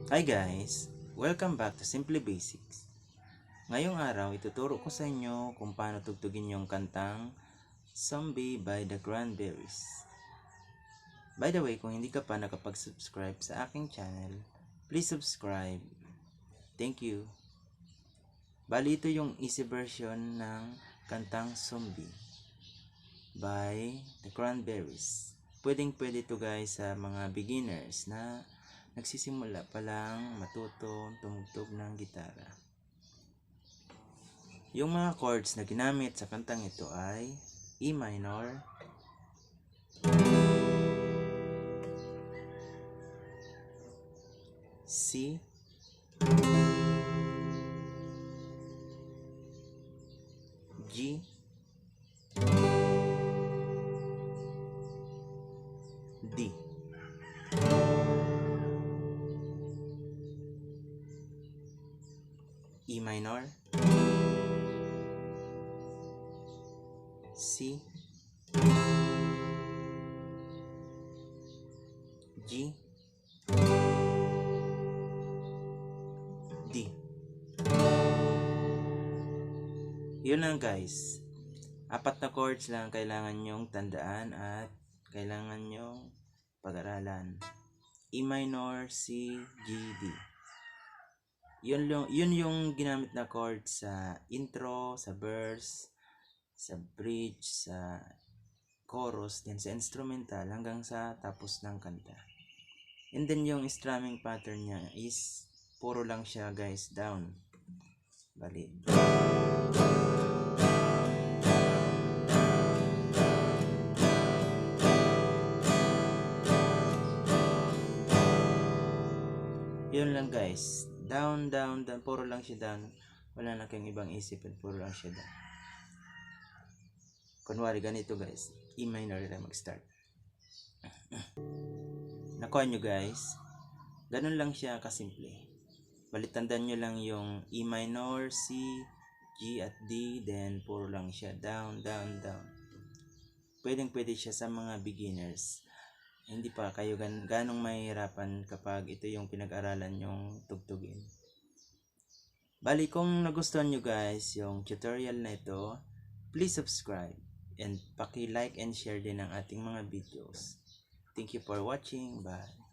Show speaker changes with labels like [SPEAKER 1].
[SPEAKER 1] Hi guys! Welcome back to Simply Basics. Ngayong araw, ituturo ko sa inyo kung paano tugtugin yung kantang Zombie by the Cranberries. By the way, kung hindi ka pa nakapag-subscribe sa aking channel, please subscribe. Thank you. Bali, ito yung easy version ng kantang Zombie by the Cranberries. Pwede to guys sa mga beginners na nagsisimula pa lang matuto tumugtog ng gitara. Yung mga chords na ginamit sa kantang ito ay E minor, C, G, D. E minor, C, G, D. Yun lang guys. 4 na chords lang kailangan nyong tandaan at kailangan nyong pag-aralan. E minor, C, G, D. Yun yung ginamit na chord sa intro, sa verse, sa bridge, sa chorus, then sa instrumental hanggang sa tapos ng kanta. And then yung strumming pattern niya is puro lang siya guys, down. Bali. Yun lang guys. Down, down, down. Puro lang siya down. Wala na kayong ibang isipin. Puro lang siya down. Kunwari ganito guys. E minor na mag-start. Nakuha nyo guys. Ganun lang siya kasimple. Balitandan nyo lang yung E minor, C, G at D. Then puro lang siya down, down, down. Pwede siya sa mga beginners. Hindi pa kayo ganong mahihirapan kapag ito yung pinag-aralan yung tugtugin. Bali, kung nagustuhan nyo guys yung tutorial na ito, please subscribe and paki-like and share din ang ating mga videos. Thank you for watching. Bye!